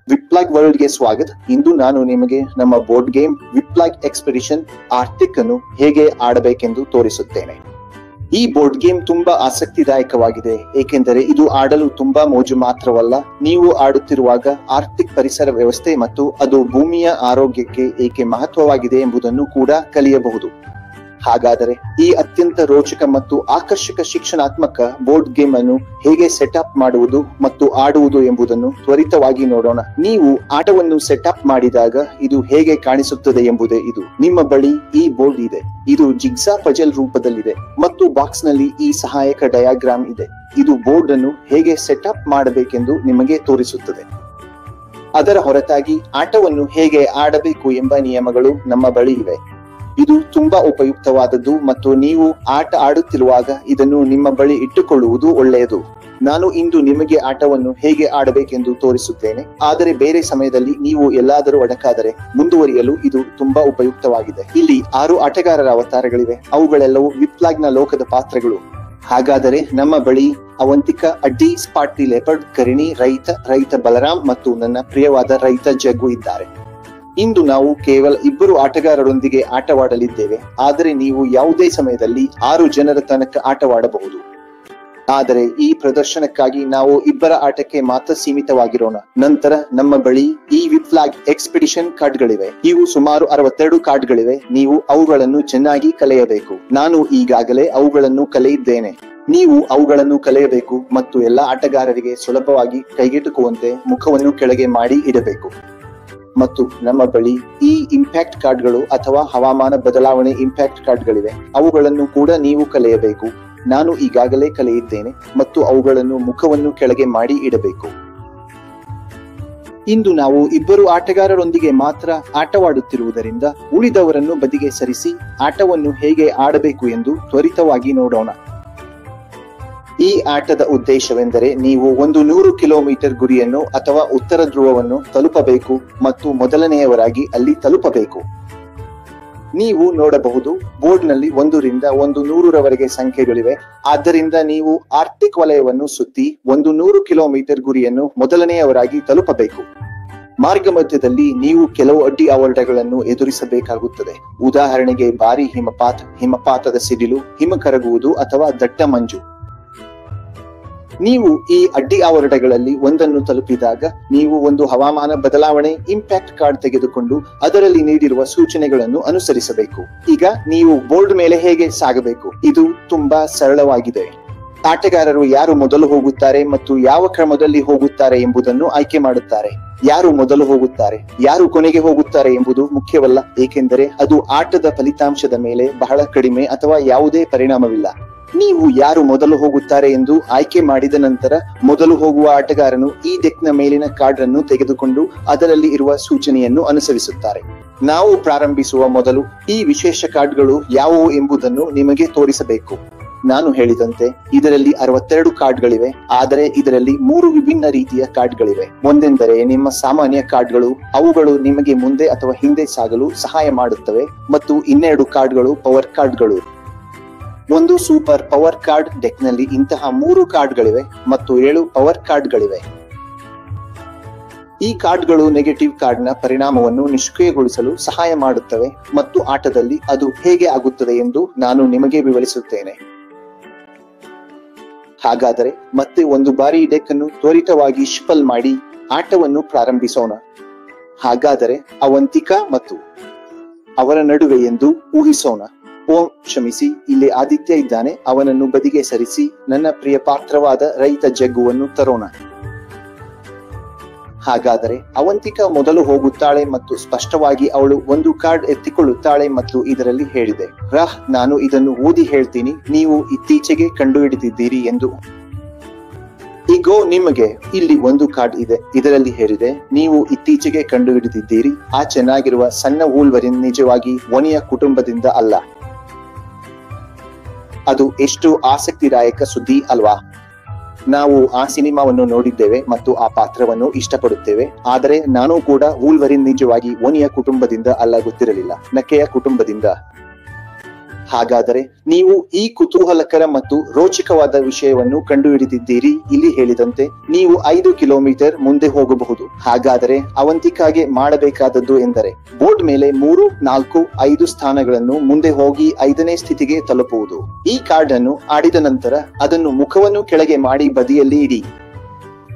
ವಿಪ್ಲಾಗ್ world ಗೆ ಸ್ವಾಗತ. ಇಂದು ನಾನು ನಿಮಗೆ ನಮ್ಮ ಬೋರ್ಡ್ ಗೇಮ್ ವಿಪ್ಲಾಗ್ ಎಕ್ಸ್ಪೆಡಿಷನ್ ಆರ್ಟಿಕ್ ಅನ್ನು ಹೇಗೆ ಆಡಬೇಕೆಂದು ತೋರಿಸುತ್ತೇನೆ. ಈ ಬೋರ್ಡ್ ಗೇಮ್ ತುಂಬಾ ಆಸಕ್ತಿದಾಯಕವಾಗಿದೆ, ಏಕೆಂದರೆ ಇದು ಆಡಲು ತುಂಬಾ ಮೋಜು ಮಾತ್ರವಲ್ಲ, ನೀವು ಆಡುತ್ತಿರುವಾಗ ಆರ್ಟಿಕ್ ಪರಿಸರ ವ್ಯವಸ್ಥೆ ಮತ್ತು ಅದು ಭೂಮಿಯ ಆರೋಗ್ಯಕ್ಕೆ ಏಕೆ ಮಹತ್ವವಾಗಿದೆ ಎಂಬುದನ್ನು ಕೂಡ ಕಲಿಯಬಹುದು. ಹಾಗಾದರೆ ಈ ಅತ್ಯಂತ ರೋಚಕ ಮತ್ತು ಆಕರ್ಷಕ ಶಿಕ್ಷಣಾತ್ಮಕ ಬೋರ್ಡ್ ಗೇಮ್ ಅನ್ನು ಹೇಗೆ ಸೆಟಪ್ ಮಾಡುವುದು ಮತ್ತು ಆಡುವುದು ಎಂಬುದನ್ನು ತ್ವರಿತವಾಗಿ ನೋಡೋಣ. ನೀವು ಆಟವನ್ನು ಸೆಟಪ್ ಮಾಡಿದಾಗ ಇದು ಹೇಗೆ ಕಾಣಿಸುತ್ತದೆ ಎಂಬುದೇ ಇದು. ನಿಮ್ಮ ಬಳಿ ಈ ಬೋರ್ಡ್ ಇದೆ, ಇದು ಜಿಗ್ಸಾ ಪಜಲ್ ರೂಪದಲ್ಲಿದೆ ಮತ್ತು ಬಾಕ್ಸ್ ನಲ್ಲಿ ಈ ಸಹಾಯಕ ಡಯಾಗ್ರಾಮ್ ಇದೆ. ಇದು ಬೋರ್ಡ್ ಅನ್ನು ಹೇಗೆ ಸೆಟಪ್ ಮಾಡಬೇಕೆಂದು ನಿಮಗೆ ತೋರಿಸುತ್ತದೆ. ಅದರ ಹೊರತಾಗಿ ಆಟವನ್ನು ಹೇಗೆ ಆಡಬೇಕು ಎಂಬ ನಿಯಮಗಳು ನಮ್ಮ ಬಳಿ ಇವೆ. ಇದು ತುಂಬಾ ಉಪಯುಕ್ತವಾದದ್ದು ಮತ್ತು ನೀವು ಆಟ ಆಡುತ್ತಿರುವಾಗ ಇದನ್ನು ನಿಮ್ಮ ಬಳಿ ಇಟ್ಟುಕೊಳ್ಳುವುದು ಒಳ್ಳೆಯದು. ನಾನು ಇಂದು ನಿಮಗೆ ಆಟವನ್ನು ಹೇಗೆ ಆಡಬೇಕೆಂದು ತೋರಿಸುತ್ತೇನೆ, ಆದರೆ ಬೇರೆ ಸಮಯದಲ್ಲಿ ನೀವು ಎಲ್ಲಾದರೂ ಅಡಕಾದರೆ ಮುಂದುವರಿಯಲು ಇದು ತುಂಬಾ ಉಪಯುಕ್ತವಾಗಿದೆ. ಇಲ್ಲಿ 6 ಆಟಗಾರರ ಅವತಾರಗಳಿವೆ, ಅವುಗಳೆಲ್ಲವೂ ವಿಪ್ಲಾಗ್ ನ ಲೋಕದ ಪಾತ್ರಗಳು. ಹಾಗಾದರೆ ನಮ್ಮ ಬಳಿ ಅವಂತಿಕಾ, ಅಡ್ಡಿ, ಸ್ಪಾಟಿ, ಲೆಪರ್ಡ್, ಕರಿಣಿ, ರೈತ ಬಲರಾಮ್ ಮತ್ತು ನನ್ನ ಪ್ರಿಯವಾದ ರೈತ ಜಗ್ಗು ಇದ್ದಾರೆ. ಇಂದು ನಾವು ಕೇವಲ 2 ಆಟಗಾರರೊಂದಿಗೆ ಆಟವಾಡಲಿದ್ದೇವೆ, ಆದರೆ ನೀವು ಯಾವುದೇ ಸಮಯದಲ್ಲಿ 6 ಜನರ ತನಕ ಆಟವಾಡಬಹುದು. ಆದರೆ ಈ ಪ್ರದರ್ಶನಕ್ಕಾಗಿ ನಾವು 2 ಆಟಕ್ಕೆ ಮಾತ್ರ ಸೀಮಿತವಾಗಿರೋಣ. ನಂತರ ನಮ್ಮ ಬಳಿ ಈ ವಿಪ್ಲಾಗ್ ಎಕ್ಸ್ಪೆಡಿಷನ್ ಕಾರ್ಡ್ಗಳಿವೆ. ಇವು ಸುಮಾರು 62 ಕಾರ್ಡ್ಗಳಿವೆ. ನೀವು ಅವುಗಳನ್ನು ಚೆನ್ನಾಗಿ ಕಲಿಯಬೇಕು. ನಾನು ಈಗಾಗಲೇ ಅವುಗಳನ್ನು ಕಲಿಯಿದ್ದೇನೆ. ನೀವು ಅವುಗಳನ್ನು ಕಲಿಯಬೇಕು ಮತ್ತು ಎಲ್ಲಾ ಆಟಗಾರರಿಗೆ ಸುಲಭವಾಗಿ ಕೈಗೆಟುಕುವಂತೆ ಮುಖವನ್ನು ಕೆಳಗೆ ಮಾಡಿ ಇಡಬೇಕು. ಮತ್ತು ನಮ್ಮ ಬಳಿ ಈ ಇಂಪ್ಯಾಕ್ಟ್ ಕಾರ್ಡ್ಗಳು ಅಥವಾ ಹವಾಮಾನ ಬದಲಾವಣೆ ಇಂಪ್ಯಾಕ್ಟ್ ಕಾರ್ಡ್ಗಳಿವೆ. ಅವುಗಳನ್ನು ಕೂಡ ನೀವು ಕಲಿಯಬೇಕು. ನಾನು ಈಗಾಗಲೇ ಕಲಿಯಿದ್ದೇನೆ ಮತ್ತು ಅವುಗಳನ್ನು ಮುಖವನ್ನು ಕೆಳಗೆ ಮಾಡಿ ಇಡಬೇಕು. ಇಂದು ನಾವು 2 ಆಟಗಾರರೊಂದಿಗೆ ಮಾತ್ರ ಆಟವಾಡುತ್ತಿರುವುದರಿಂದ ಉಳಿದವರನ್ನು ಬದಿಗೆ ಸರಿಸಿ ಆಟವನ್ನು ಹೇಗೆ ಆಡಬೇಕು ಎಂದು ತ್ವರಿತವಾಗಿ ನೋಡೋಣ. ಈ ಆಟದ ಉದ್ದೇಶವೆಂದರೆ ನೀವು 100 ಕಿಲೋಮೀಟರ್ ಗುರಿಯನ್ನು ಅಥವಾ ಉತ್ತರ ಧ್ರುವವನ್ನು ತಲುಪಬೇಕು ಮತ್ತು ಮೊದಲನೆಯವರಾಗಿ ಅಲ್ಲಿ ತಲುಪಬೇಕು. ನೀವು ನೋಡಬಹುದು, ಬೋರ್ಡ್ ನಲ್ಲಿ 1 ರಿಂದ 100 ಸಂಖ್ಯೆಗಳಿವೆ. ಆದ್ದರಿಂದ ನೀವು ಆರ್ಟಿಕ್ ವಲಯವನ್ನು ಸುತ್ತಿ 100 ಕಿಲೋಮೀಟರ್ ಗುರಿಯನ್ನು ಮೊದಲನೆಯವರಾಗಿ ತಲುಪಬೇಕು. ಮಾರ್ಗ ಮಧ್ಯದಲ್ಲಿ ನೀವು ಕೆಲವು ಅಡ್ಡಿ ಅವಘಡಗಳನ್ನು ಎದುರಿಸಬೇಕಾಗುತ್ತದೆ. ಉದಾಹರಣೆಗೆ ಭಾರಿ ಹಿಮಪಾತದ ಸಿಡಿಲು, ಹಿಮ ಕರಗುವುದು ಅಥವಾ ದಟ್ಟ ಮಂಜು. ನೀವು ಈ ಅಡ್ಡಿ ಅವಘಡಗಳಲ್ಲಿ ಒಂದನ್ನು ತಲುಪಿದಾಗ ನೀವು ಒಂದು ಹವಾಮಾನ ಬದಲಾವಣೆ ಇಂಪ್ಯಾಕ್ಟ್ ಕಾರ್ಡ್ ತೆಗೆದುಕೊಂಡು ಅದರಲ್ಲಿ ನೀಡಿರುವ ಸೂಚನೆಗಳನ್ನು ಅನುಸರಿಸಬೇಕು. ಈಗ ನೀವು ಬೋರ್ಡ್ ಮೇಲೆ ಹೇಗೆ ಸಾಗಬೇಕು? ಇದು ತುಂಬಾ ಸರಳವಾಗಿದೆ. ಆಟಗಾರರು ಯಾರು ಮೊದಲು ಹೋಗುತ್ತಾರೆ ಮತ್ತು ಯಾವ ಕ್ರಮದಲ್ಲಿ ಹೋಗುತ್ತಾರೆ ಎಂಬುದನ್ನು ಆಯ್ಕೆ ಮಾಡುತ್ತಾರೆ. ಯಾರು ಮೊದಲು ಹೋಗುತ್ತಾರೆ, ಯಾರು ಕೊನೆಗೆ ಹೋಗುತ್ತಾರೆ ಎಂಬುದು ಮುಖ್ಯವಲ್ಲ, ಏಕೆಂದರೆ ಅದು ಆಟದ ಫಲಿತಾಂಶದ ಮೇಲೆ ಬಹಳ ಕಡಿಮೆ ಅಥವಾ ಯಾವುದೇ ಪರಿಣಾಮವಿಲ್ಲ. ನೀವು ಯಾರು ಮೊದಲು ಹೋಗುತ್ತಾರೆ ಎಂದು ಆಯ್ಕೆ ಮಾಡಿದ ನಂತರ ಮೊದಲು ಹೋಗುವ ಆಟಗಾರನು ಈ ಡೆಕ್ನ ಮೇಲಿನ ಕಾರ್ಡ್ ಅನ್ನು ತೆಗೆದುಕೊಂಡು ಅದರಲ್ಲಿ ಇರುವ ಸೂಚನೆಯನ್ನು ಅನುಸರಿಸುತ್ತಾರೆ. ನಾವು ಪ್ರಾರಂಭಿಸುವ ಮೊದಲು ಈ ವಿಶೇಷ ಕಾರ್ಡ್ಗಳು ಯಾವುವು ಎಂಬುದನ್ನು ನಿಮಗೆ ತೋರಿಸಬೇಕು. ನಾನು ಹೇಳಿದಂತೆ ಇದರಲ್ಲಿ 62 ಕಾರ್ಡ್ಗಳಿವೆ, ಆದರೆ ಇದರಲ್ಲಿ 3 ವಿಭಿನ್ನ ರೀತಿಯ ಕಾರ್ಡ್ಗಳಿವೆ. ಒಂದೆಂದರೆ ನಿಮ್ಮ ಸಾಮಾನ್ಯ ಕಾರ್ಡ್ಗಳು, ಅವುಗಳು ನಿಮಗೆ ಮುಂದೆ ಅಥವಾ ಹಿಂದೆ ಸಾಗಲು ಸಹಾಯ ಮಾಡುತ್ತವೆ, ಮತ್ತು ಇನ್ನೆರಡು ಕಾರ್ಡ್ಗಳು ಪವರ್ ಕಾರ್ಡ್ಗಳು. ಒಂದು ಸೂಪರ್ ಪವರ್ ಕಾರ್ಡ್ ಡೆಕ್ ನಲ್ಲಿ ಇಂತಹ 3 ಕಾರ್ಡ್ಗಳಿವೆ ಮತ್ತು 7 ಪವರ್ ಕಾರ್ಡ್ಗಳಿವೆ. ಈ ಕಾರ್ಡ್ಗಳು ನೆಗೆಟಿವ್ ಕಾರ್ಡ್ನ ಪರಿಣಾಮವನ್ನು ನಿಷ್ಕ್ರಿಯಗೊಳಿಸಲು ಸಹಾಯ ಮಾಡುತ್ತವೆ ಮತ್ತು ಆಟದಲ್ಲಿ ಅದು ಹೇಗೆ ಆಗುತ್ತದೆ ಎಂದು ನಾನು ನಿಮಗೆ ವಿವರಿಸುತ್ತೇನೆ. ಹಾಗಾದರೆ ಮತ್ತೆ ಒಂದು ಬಾರಿ ಡೆಕ್ ಅನ್ನು ತ್ವರಿತವಾಗಿ ಶಫಲ್ ಮಾಡಿ ಆಟವನ್ನು ಪ್ರಾರಂಭಿಸೋಣ. ಹಾಗಾದರೆ ಅವಂತಿಕಾ ಮತ್ತು ಅವರ ನಡುವೆ ಎಂದು ಊಹಿಸೋಣ. ಕ್ಷಮಿಸಿ, ಇಲ್ಲಿ ಆದಿತ್ಯ ಇದ್ದಾನೆ. ಅವನನ್ನು ಬದಿಗೆ ಸರಿಸಿ ನನ್ನ ಪ್ರಿಯ ಪಾತ್ರವಾದ ರೈತ ಜಗ್ಗುವನ್ನು ತರೋಣ. ಹಾಗಾದರೆ ಅವಂತಿಕಾ ಮೊದಲು ಹೋಗುತ್ತಾಳೆ ಮತ್ತು ಸ್ಪಷ್ಟವಾಗಿ ಅವಳು ಒಂದು ಕಾರ್ಡ್ ಎತ್ತಿಕೊಳ್ಳುತ್ತಾಳೆ ಮತ್ತು ಇದರಲ್ಲಿ ಹೇಳಿದೆ, ನಾನು ಇದನ್ನು ಓದಿ ಹೇಳ್ತೀನಿ, ನೀವು ಇತ್ತೀಚೆಗೆ ಕಂಡುಹಿಡಿದಿದ್ದೀರಿ ಎಂದು. ಈಗೋ ನಿಮಗೆ ಇಲ್ಲಿ ಒಂದು ಕಾರ್ಡ್ ಇದೆ. ಇದರಲ್ಲಿ ಹೇಳಿದೆ, ನೀವು ಇತ್ತೀಚೆಗೆ ಕಂಡುಹಿಡಿದಿದ್ದೀರಿ, ಆ ಚೆನ್ನಾಗಿರುವ ಸಣ್ಣ ವೂಲ್ವರಿನ್ ನಿಜವಾಗಿ ಒನಿಯ ಕುಟುಂಬದಿಂದ ಅಲ್ಲ. ಅದು ಎಷ್ಟು ಆಸಕ್ತಿದಾಯಕ ಸುದ್ದಿ ಅಲ್ವಾ? ನಾವು ಆ ಸಿನಿಮಾವನ್ನು ನೋಡಿದ್ದೇವೆ ಮತ್ತು ಆ ಪಾತ್ರವನ್ನು ಇಷ್ಟಪಡುತ್ತೇವೆ, ಆದರೆ ನಾನು ಕೂಡ ವೂಲ್ವರಿನ್ ನಿಜವಾಗಿ ಒನಿಯ ಕುಟುಂಬದಿಂದ ಅಲ್ಲ, ಗೊತ್ತಿರಲಿಲ್ಲ, ನಕೆಯ ಕುಟುಂಬದಿಂದ. ಹಾಗಾದರೆ ನೀವು ಈ ಕುತೂಹಲಕರ ಮತ್ತು ರೋಚಕವಾದ ವಿಷಯವನ್ನು ಕಂಡುಹಿಡಿದಿದ್ದೀರಿ. ಇಲ್ಲಿ ಹೇಳಿದಂತೆ ನೀವು 5 ಕಿಲೋಮೀಟರ್ ಮುಂದೆ ಹೋಗಬಹುದು. ಹಾಗಾದರೆ ಅವಂತಿಕಾಗೆ ಮಾಡಬೇಕಾದದ್ದು ಎಂದರೆ ಬೋರ್ಡ್ ಮೇಲೆ 3, 4, 5 ಸ್ಥಾನಗಳನ್ನು ಮುಂದೆ ಹೋಗಿ 5ನೇ ಸ್ಥಿತಿಗೆ ತಲುಪುವುದು. ಈ ಕಾರ್ಡ್ ಅನ್ನು ಆಡಿದ ನಂತರ ಅದನ್ನು ಮುಖವನ್ನು ಕೆಳಗೆ ಮಾಡಿ ಬದಿಯಲ್ಲಿ ಇಡಿ.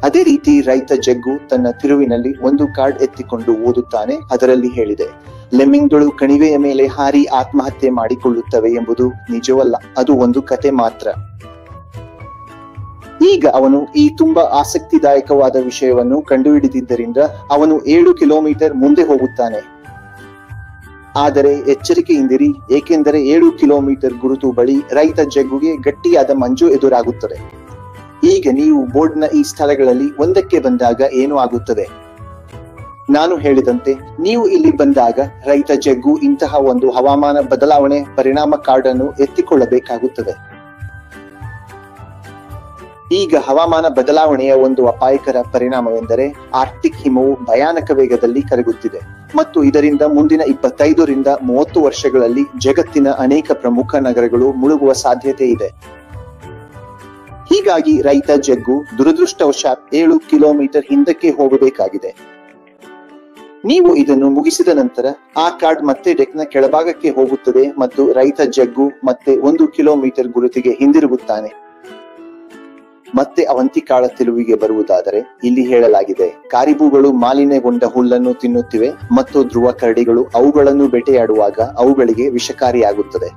ಅದೇ ರೀತಿ ರೈತ ಜಗ್ಗು ತನ್ನ ತಿರುವಿನಲ್ಲಿ ಒಂದು ಕಾರ್ಡ್ ಎತ್ತಿಕೊಂಡು ಓದುತ್ತಾನೆ. ಅದರಲ್ಲಿ ಹೇಳಿದೆ, ಲೆಮ್ಮಿಂಗ್ಗಳು ಕಣಿವೆಯ ಮೇಲೆ ಹಾರಿ ಆತ್ಮಹತ್ಯೆ ಮಾಡಿಕೊಳ್ಳುತ್ತವೆ ಎಂಬುದು ನಿಜವಲ್ಲ, ಅದು ಒಂದು ಕತೆ ಮಾತ್ರ. ಈಗ ಅವನು ಈ ತುಂಬಾ ಆಸಕ್ತಿದಾಯಕವಾದ ವಿಷಯವನ್ನು ಕಂಡುಹಿಡಿದಿದ್ದರಿಂದ ಅವನು 7 ಕಿಲೋಮೀಟರ್ ಮುಂದೆ ಹೋಗುತ್ತಾನೆ. ಆದರೆ ಎಚ್ಚರಿಕೆಯಿಂದಿರಿ, ಏಕೆಂದರೆ 7 ಕಿಲೋಮೀಟರ್ ಗುರುತು ಬಳಿ ರೈತ ಜಗ್ಗುಗೆ ಗಟ್ಟಿಯಾದ ಮಂಜು ಎದುರಾಗುತ್ತದೆ. ಈಗ ನೀವು ಬೋರ್ಡ್ನ ಈ ಸ್ಥಳಗಳಲ್ಲಿ ಒಂದಕ್ಕೆ ಬಂದಾಗ ಏನು ಆಗುತ್ತದೆ? ನಾನು ಹೇಳಿದಂತೆ ನೀವು ಇಲ್ಲಿ ಬಂದಾಗ ರೈತ ಜಗ್ಗು ಇಂತಹ ಒಂದು ಹವಾಮಾನ ಬದಲಾವಣೆ ಪರಿಣಾಮ ಕಾರ್ಡ್ ಅನ್ನು ಎತ್ತಿಕೊಳ್ಳಬೇಕಾಗುತ್ತದೆ. ಈಗ ಹವಾಮಾನ ಬದಲಾವಣೆಯ ಒಂದು ಅಪಾಯಕರ ಪರಿಣಾಮವೆಂದರೆ ಆರ್ಕ್ಟಿಕ್ ಹಿಮವು ಭಯಾನಕ ವೇಗದಲ್ಲಿ ಕರಗುತ್ತಿದೆ ಮತ್ತು ಇದರಿಂದ ಮುಂದಿನ 25 ರಿಂದ 30 ವರ್ಷಗಳಲ್ಲಿ ಜಗತ್ತಿನ ಅನೇಕ ಪ್ರಮುಖ ನಗರಗಳು ಮುಳುಗುವ ಸಾಧ್ಯತೆ ಇದೆ. ಹೀಗಾಗಿ ರೈತ ಜಗ್ಗು ದುರದೃಷ್ಟವಶಾತ್ 7 ಕಿಲೋಮೀಟರ್ ಹಿಂದಕ್ಕೆ ಹೋಗಬೇಕಾಗಿದೆ. ನೀವು ಇದನ್ನು ಮುಗಿಸಿದ ನಂತರ ಆ ಕಾರ್ಡ್ ಮತ್ತೆ ಡೆಕ್ನ ಕೆಳಭಾಗಕ್ಕೆ ಹೋಗುತ್ತದೆ ಮತ್ತು ರೈತ ಜಗ್ಗು ಮತ್ತೆ 1 ಕಿಲೋಮೀಟರ್ ಗುರುತಿಗೆ ಹಿಂದಿರುಗುತ್ತಾನೆ. ಮತ್ತೆ ಅವಂತಿಕಾಳ ತಿರುವಿಗೆ ಬರುವುದಾದರೆ ಇಲ್ಲಿ ಹೇಳಲಾಗಿದೆ, ಕಾರಿಬೂಗಳು ಮಾಲಿನ್ಯಗೊಂಡ ಹುಲ್ಲನ್ನು ತಿನ್ನುತ್ತಿವೆ ಮತ್ತು ಧ್ರುವ ಕರಡಿಗಳು ಅವುಗಳನ್ನು ಬೇಟೆಯಾಡುವಾಗ ಅವುಗಳಿಗೆ ವಿಷಕಾರಿಯಾಗುತ್ತದೆ.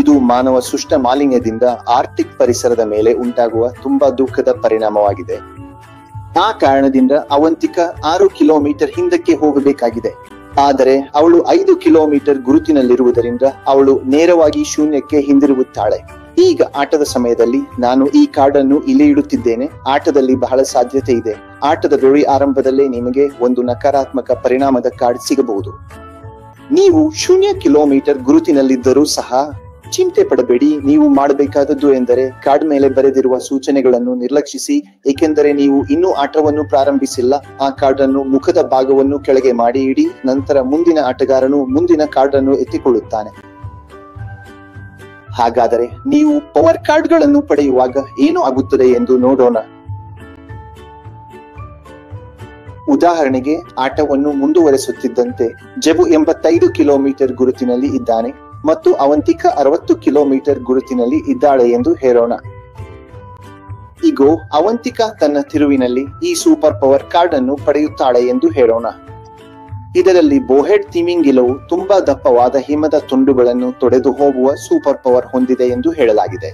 ಇದು ಮಾನವ ಸೃಷ್ಟ ಮಾಲಿನ್ಯದಿಂದ ಆರ್ಕ್ಟಿಕ್ ಪರಿಸರದ ಮೇಲೆ ಉಂಟಾಗುವ ತುಂಬಾ ದುಃಖದ ಪರಿಣಾಮವಾಗಿದೆ. ಆ ಕಾರಣದಿಂದ ಅವಂತಿಕ 6 ಕಿಲೋಮೀಟರ್ ಹಿಂದಕ್ಕೆ ಹೋಗಬೇಕಾಗಿದೆ. ಆದರೆ ಅವಳು 5 ಕಿಲೋಮೀಟರ್ ಗುರುತಿನಲ್ಲಿರುವುದರಿಂದ ಅವಳು ನೇರವಾಗಿ ಶೂನ್ಯಕ್ಕೆ ಹಿಂದಿರುಗುತ್ತಾಳೆ. ಈಗ ಆಟದ ಸಮಯದಲ್ಲಿ ನಾನು ಈ ಕಾರ್ಡ್ ಅನ್ನು ಇಲ್ಲಿ ಇಡುತ್ತಿದ್ದೇನೆ. ಆಟದಲ್ಲಿ ಬಹಳ ಸಾಧ್ಯತೆ ಇದೆ. ಆಟದ ವೇಳೆ ಆರಂಭದಲ್ಲೇ ನಿಮಗೆ ಒಂದು ನಕಾರಾತ್ಮಕ ಪರಿಣಾಮದ ಕಾರ್ಡ್ ಸಿಗಬಹುದು. ನೀವು 0 ಕಿಲೋಮೀಟರ್ ಗುರುತಿನಲ್ಲಿದ್ದರೂ ಸಹ ಚಿಂತೆ ಪಡಬೇಡಿ. ನೀವು ಮಾಡಬೇಕಾದದ್ದು ಎಂದರೆ ಕಾರ್ಡ್ ಮೇಲೆ ಬರೆದಿರುವ ಸೂಚನೆಗಳನ್ನು ನಿರ್ಲಕ್ಷಿಸಿ, ಏಕೆಂದರೆ ನೀವು ಇನ್ನೂ ಆಟವನ್ನು ಪ್ರಾರಂಭಿಸಿಲ್ಲ. ಆ ಕಾರ್ಡ್ ಅನ್ನು ಮುಖದ ಭಾಗವನ್ನು ಕೆಳಗೆ ಮಾಡಿ ಇಡಿ. ನಂತರ ಮುಂದಿನ ಆಟಗಾರನು ಮುಂದಿನ ಕಾರ್ಡ್ ಅನ್ನು ಎತ್ತಿಕೊಳ್ಳುತ್ತಾನೆ. ಹಾಗಾದರೆ ನೀವು ಪವರ್ ಕಾರ್ಡ್ಗಳನ್ನು ಪಡೆಯುವಾಗ ಏನು ಆಗುತ್ತದೆ ಎಂದು ನೋಡೋಣ. ಉದಾಹರಣೆಗೆ ಆಟವನ್ನು ಮುಂದುವರೆಸುತ್ತಿದ್ದಂತೆ ಜಬು 85 ಕಿಲೋಮೀಟರ್ ಗುರುತಿನಲ್ಲಿ ಇದ್ದಾನೆ ಮತ್ತು ಅವಂತಿಕಾ 60 ಕಿಲೋಮೀಟರ್ ಗುರುತಿನಲ್ಲಿ ಇದ್ದಾಳೆ ಎಂದು ಹೇಳೋಣ. ಈಗ ಅವಂತಿಕಾ ತನ್ನ ತಿರುವಿನಲ್ಲಿ ಈ ಸೂಪರ್ ಪವರ್ ಕಾರ್ಡ್ ಅನ್ನು ಪಡೆಯುತ್ತಾಳೆ ಎಂದು ಹೇಳೋಣ. ಇದರಲ್ಲಿ ಬೋಹೆಡ್ ತಿಮಿಂಗಿಲವು ತುಂಬಾ ದಪ್ಪವಾದ ಹಿಮದ ತುಂಡುಗಳನ್ನು ತೊಡೆದು ಹೋಗುವ ಸೂಪರ್ ಪವರ್ ಹೊಂದಿದೆ ಎಂದು ಹೇಳಲಾಗಿದೆ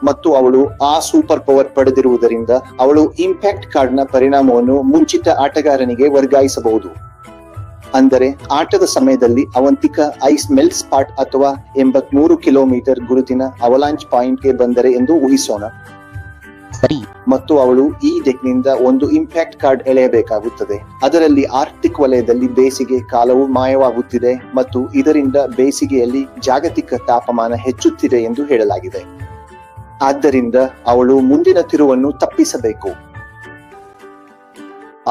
ಮತ್ತು ಅವಳು ಆ ಸೂಪರ್ ಪವರ್ ಪಡೆದಿರುವುದರಿಂದ ಅವಳು ಇಂಪ್ಯಾಕ್ಟ್ ಕಾರ್ಡ್ ನ ಪರಿಣಾಮವನ್ನು ಮುಂಚಿತ ಆಟಗಾರನಿಗೆ ವರ್ಗಾಯಿಸಬಹುದು. ಅಂದರೆ ಆಟದ ಸಮಯದಲ್ಲಿ ಅವಂತಿಕಾ ಐಸ್ ಮೆಲ್ಟ್ ಸ್ಪಾಟ್ ಅಥವಾ 83 ಕಿಲೋಮೀಟರ್ ಗುರುತಿನ ಅವಲಾಂಚ್ ಪಾಯಿಂಟ್ ಗೆ ಬಂದರೆ ಎಂದು ಊಹಿಸೋಣ. ಮತ್ತು ಅವಳು ಈ ಡೆಕ್ನಿಂದ ಒಂದು ಇಂಪ್ಯಾಕ್ಟ್ ಕಾರ್ಡ್ ಎಳೆಯಬೇಕಾಗುತ್ತದೆ. ಅದರಲ್ಲಿ ಆರ್ಕ್ಟಿಕ್ ವಲಯದಲ್ಲಿ ಬೇಸಿಗೆ ಕಾಲವು ಮಾಯವಾಗುತ್ತಿದೆ ಮತ್ತು ಇದರಿಂದ ಬೇಸಿಗೆಯಲ್ಲಿ ಜಾಗತಿಕ ತಾಪಮಾನ ಹೆಚ್ಚುತ್ತಿದೆ ಎಂದು ಹೇಳಲಾಗಿದೆ. ಆದ್ದರಿಂದ ಅವಳು ಮುಂದಿನ ತಿರುವನ್ನು ತಪ್ಪಿಸಬೇಕು.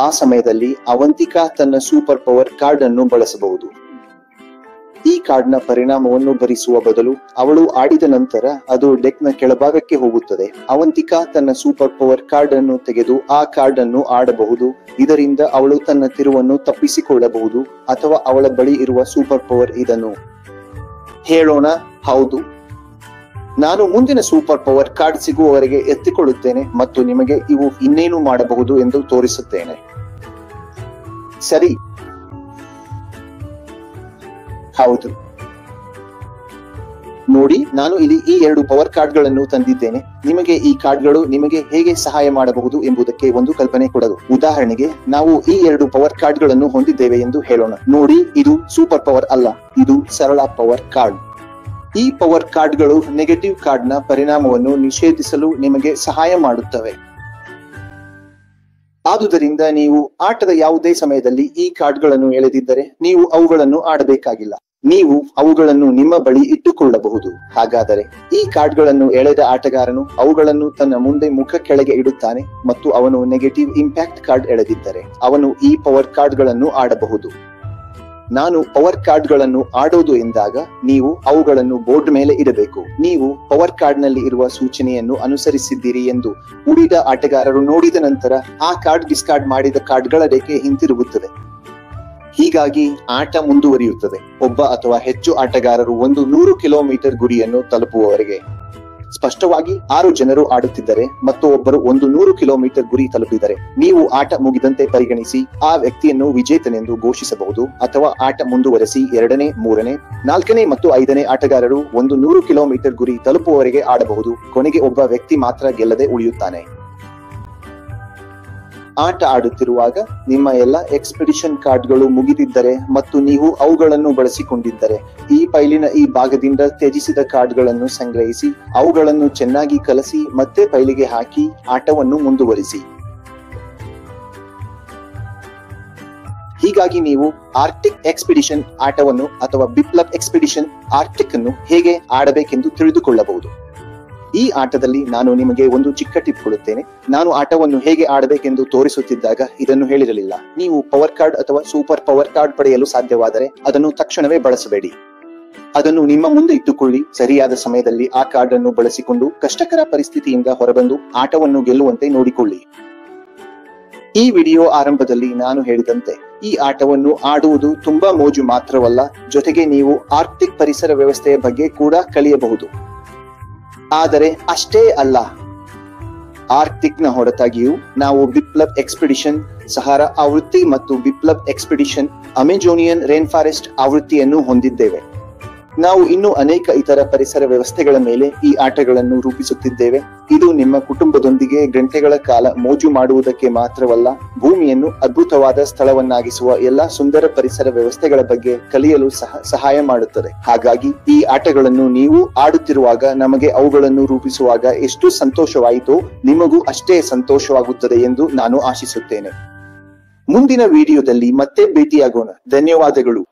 ಆ ಸಮಯದಲ್ಲಿ ಅವಂತಿಕಾ ತನ್ನ ಸೂಪರ್ ಪವರ್ ಕಾರ್ಡ್ ಅನ್ನು ಬಳಸಬಹುದು. ಈ ಕಾರ್ಡ್ ನ ಪರಿಣಾಮವನ್ನು ಭರಿಸುವ ಬದಲು ಅವಳು ಆಡಿದ ನಂತರ ಅದು ಡೆಕ್ ನ ಕೆಳಭಾಗಕ್ಕೆ ಹೋಗುತ್ತದೆ. ಅವಂತಿಕಾ ತನ್ನ ಸೂಪರ್ ಪವರ್ ಕಾರ್ಡ್ ಅನ್ನು ತೆಗೆದು ಆ ಕಾರ್ಡ್ ಅನ್ನು ಆಡಬಹುದು. ಇದರಿಂದ ಅವಳು ತನ್ನ ತಿರುವನ್ನು ತಪ್ಪಿಸಿಕೊಳ್ಳಬಹುದು ಅಥವಾ ಅವಳ ಬಳಿ ಇರುವ ಸೂಪರ್ ಪವರ್ ಇದನ್ನು ಹೇಳೋಣ. ಹೌದು, ನಾನು ಮುಂದಿನ ಸೂಪರ್ ಪವರ್ ಕಾರ್ಡ್ ಸಿಗುವವರೆಗೆ ಎತ್ತಿಕೊಳ್ಳುತ್ತೇನೆ ಮತ್ತು ನಿಮಗೆ ಇವು ಇನ್ನೇನು ಮಾಡಬಹುದು ಎಂದು ತೋರಿಸುತ್ತೇನೆ. ಸರಿ, ಹೌದು, ನೋಡಿ, ನಾನು ಇಲ್ಲಿ ಈ 2 ಪವರ್ ಕಾರ್ಡ್ಗಳನ್ನು ತಂದಿದ್ದೇನೆ. ನಿಮಗೆ ಈ ಕಾರ್ಡ್ಗಳು ನಿಮಗೆ ಹೇಗೆ ಸಹಾಯ ಮಾಡಬಹುದು ಎಂಬುದಕ್ಕೆ ಒಂದು ಕಲ್ಪನೆ ಕೊಡಲು. ಉದಾಹರಣೆಗೆ ನಾವು ಈ 2 ಪವರ್ ಕಾರ್ಡ್ಗಳನ್ನು ಹೊಂದಿದ್ದೇವೆ ಎಂದು ಹೇಳೋಣ. ನೋಡಿ, ಇದು ಸೂಪರ್ ಪವರ್ ಅಲ್ಲ, ಇದು ಸರಳ ಪವರ್ ಕಾರ್ಡ್. ಈ ಪವರ್ ಕಾರ್ಡ್ಗಳು ನೆಗೆಟಿವ್ ಕಾರ್ಡ್ ನ ಪರಿಣಾಮವನ್ನು ನಿಷೇಧಿಸಲು ನಿಮಗೆ ಸಹಾಯ ಮಾಡುತ್ತವೆ. ಆದುದರಿಂದ ನೀವು ಆಟದ ಯಾವುದೇ ಸಮಯದಲ್ಲಿ ಈ ಕಾರ್ಡ್ಗಳನ್ನು ಎಳೆದಿದ್ದರೆ ನೀವು ಅವುಗಳನ್ನು ಆಡಬೇಕಾಗಿಲ್ಲ. ನೀವು ಅವುಗಳನ್ನು ನಿಮ್ಮ ಬಳಿ ಇಟ್ಟುಕೊಳ್ಳಬಹುದು. ಹಾಗಾದರೆ ಈ ಕಾರ್ಡ್ಗಳನ್ನು ಎಳೆದ ಆಟಗಾರನು ಅವುಗಳನ್ನು ತನ್ನ ಮುಂದೆ ಮುಖ ಕೆಳಗೆ ಇಡುತ್ತಾನೆ ಮತ್ತು ಅವನು ನೆಗೆಟಿವ್ ಇಂಪ್ಯಾಕ್ಟ್ ಕಾರ್ಡ್ ಎಳೆದಿದ್ದರೆ ಅವನು ಈ ಪವರ್ ಕಾರ್ಡ್ಗಳನ್ನು ಆಡಬಹುದು. ನಾನು ಪವರ್ ಕಾರ್ಡ್ ಗಳನ್ನು ಆಡೋದು ಎಂದಾಗ ನೀವು ಅವುಗಳನ್ನು ಬೋರ್ಡ್ ಮೇಲೆ ಇಡಬೇಕು. ನೀವು ಪವರ್ ಕಾರ್ಡ್ ನಲ್ಲಿ ಇರುವ ಸೂಚನೆಯನ್ನು ಅನುಸರಿಸಿದ್ದೀರಿ ಎಂದು ಉಳಿದ ಆಟಗಾರರು ನೋಡಿದ ನಂತರ ಆ ಕಾರ್ಡ್ ಡಿಸ್ಕಾರ್ಡ್ ಮಾಡಿದ ಕಾರ್ಡ್ಗಳ ರೇಖೆ ಹಿಂತಿರುಗುತ್ತದೆ. ಹೀಗಾಗಿ ಆಟ ಮುಂದುವರಿಯುತ್ತದೆ. ಒಬ್ಬ ಅಥವಾ ಹೆಚ್ಚು ಆಟಗಾರರು ಒಂದು 100 ಕಿಲೋಮೀಟರ್ ಗುರಿಯನ್ನು ತಲುಪುವವರೆಗೆ. ಸ್ಪಷ್ಟವಾಗಿ 6 ಜನರು ಆಡುತ್ತಿದ್ದರೆ ಮತ್ತು ಒಬ್ಬರು ಒಂದು 100 ಕಿಲೋಮೀಟರ್ ಗುರಿ ತಲುಪಿದರೆ ನೀವು ಆಟ ಮುಗಿದಂತೆ ಪರಿಗಣಿಸಿ ಆ ವ್ಯಕ್ತಿಯನ್ನು ವಿಜೇತನೆಂದು ಘೋಷಿಸಬಹುದು, ಅಥವಾ ಆಟ ಮುಂದುವರೆಸಿ 2ನೇ, 3ನೇ, 4ನೇ ಮತ್ತು 5ನೇ ಆಟಗಾರರು ಒಂದು 100 ಕಿಲೋಮೀಟರ್ ಗುರಿ ತಲುಪುವವರೆಗೆ ಆಡಬಹುದು. ಕೊನೆಗೆ ಒಬ್ಬ ವ್ಯಕ್ತಿ ಮಾತ್ರ ಗೆಲ್ಲದೆ ಉಳಿಯುತ್ತಾನೆ. ಆಟ ಆಡುತ್ತಿರುವಾಗ ನಿಮ್ಮ ಎಲ್ಲ ಎಕ್ಸ್ಪೆಡಿಷನ್ ಕಾರ್ಡ್ಗಳು ಮುಗಿದಿದ್ದರೆ ಮತ್ತು ನೀವು ಅವುಗಳನ್ನು ಬಳಸಿಕೊಂಡಿದ್ದರೆ ಈ ಫೈಲಿನ ಈ ಭಾಗದಿಂದ ತ್ಯಜಿಸಿದ ಕಾರ್ಡ್ಗಳನ್ನು ಸಂಗ್ರಹಿಸಿ ಅವುಗಳನ್ನು ಚೆನ್ನಾಗಿ ಕಲಸಿ ಮತ್ತೆ ಫೈಲಿಗೆ ಹಾಕಿ ಆಟವನ್ನು ಮುಂದುವರಿಸಿ. ಹೀಗಾಗಿ ನೀವು ಆರ್ಕ್ಟಿಕ್ ಎಕ್ಸ್ಪೆಡಿಷನ್ ಆಟವನ್ನು ಅಥವಾ ಬಿಪ್ಲಬ್ ಎಕ್ಸ್ಪೆಡಿಷನ್ ಆರ್ಕ್ಟಿಕ್ ಅನ್ನು ಹೇಗೆ ಆಡಬೇಕೆಂದು ತಿಳಿದುಕೊಳ್ಳಬಹುದು. ಈ ಆಟದಲ್ಲಿ ನಾನು ನಿಮಗೆ ಒಂದು ಚಿಕ್ಕ ಟಿಪ್ ಕೊಡುತ್ತೇನೆ. ನಾನು ಆಟವನ್ನು ಹೇಗೆ ಆಡಬೇಕೆಂದು ತೋರಿಸುತ್ತಿದ್ದಾಗ ಇದನ್ನು ಹೇಳಿರಲಿಲ್ಲ. ನೀವು ಪವರ್ ಕಾರ್ಡ್ ಅಥವಾ ಸೂಪರ್ ಪವರ್ ಕಾರ್ಡ್ ಪಡೆಯಲು ಸಾಧ್ಯವಾದರೆ ಅದನ್ನು ತಕ್ಷಣವೇ ಬಳಸಬೇಡಿ. ಅದನ್ನು ನಿಮ್ಮ ಮುಂದೆ ಇಟ್ಟುಕೊಳ್ಳಿ. ಸರಿಯಾದ ಸಮಯದಲ್ಲಿ ಆ ಕಾರ್ಡ್ ಅನ್ನು ಬಳಸಿಕೊಂಡು ಕಷ್ಟಕರ ಪರಿಸ್ಥಿತಿಯಿಂದ ಹೊರಬಂದು ಆಟವನ್ನು ಗೆಲ್ಲುವಂತೆ ನೋಡಿಕೊಳ್ಳಿ. ಈ ವಿಡಿಯೋ ಆರಂಭದಲ್ಲಿ ನಾನು ಹೇಳಿದಂತೆ ಈ ಆಟವನ್ನು ಆಡುವುದು ತುಂಬಾ ಮೋಜು ಮಾತ್ರವಲ್ಲ, ಜೊತೆಗೆ ನೀವು ಆರ್ಕ್ಟಿಕ್ ಪರಿಸರ ವ್ಯವಸ್ಥೆಯ ಬಗ್ಗೆ ಕೂಡ ಕಲಿಯಬಹುದು. ಆದರೆ ಅಷ್ಟೇ ಅಲ್ಲ, ಆರ್ಕ್ಟಿಕ್ ನ ಹೊರತಾಗಿಯೂ ನಾವು ಬಿಪ್ಲಬ್ ಎಕ್ಸ್ಪೆಡಿಷನ್ ಸಹಾರಾ ಆವೃತ್ತಿ ಮತ್ತು Biplab expedition Amazonian rain forest ಆವೃತ್ತಿಯನ್ನು ಹೊಂದಿದ್ದೇವೆ. ನಾವು ಇನ್ನೂ ಅನೇಕ ಇತರ ಪರಿಸರ ವ್ಯವಸ್ಥೆಗಳ ಮೇಲೆ ಈ ಆಟಗಳನ್ನು ರೂಪಿಸುತ್ತಿದ್ದೇವೆ. ಇದು ನಿಮ್ಮ ಕುಟುಂಬದೊಂದಿಗೆ ಗಂಟೆಗಳ ಕಾಲ ಮೋಜು ಮಾಡುವುದಕ್ಕೆ ಮಾತ್ರವಲ್ಲ, ಭೂಮಿಯನ್ನು ಅದ್ಭುತವಾದ ಸ್ಥಳವನ್ನಾಗಿಸುವ ಎಲ್ಲಾ ಸುಂದರ ಪರಿಸರ ವ್ಯವಸ್ಥೆಗಳ ಬಗ್ಗೆ ಕಲಿಯಲು ಸಹಾಯ ಮಾಡುತ್ತದೆ. ಹಾಗಾಗಿ ಈ ಆಟಗಳನ್ನು ನೀವು ಆಡುತ್ತಿರುವಾಗ ನಮಗೆ ಅವುಗಳನ್ನು ರೂಪಿಸುವಾಗ ಎಷ್ಟು ಸಂತೋಷವಾಯಿತೋ ನಿಮಗೂ ಅಷ್ಟೇ ಸಂತೋಷವಾಗುತ್ತದೆ ಎಂದು ನಾನು ಆಶಿಸುತ್ತೇನೆ. ಮುಂದಿನ ವಿಡಿಯೋದಲ್ಲಿ ಮತ್ತೆ ಭೇಟಿಯಾಗೋಣ. ಧನ್ಯವಾದಗಳು.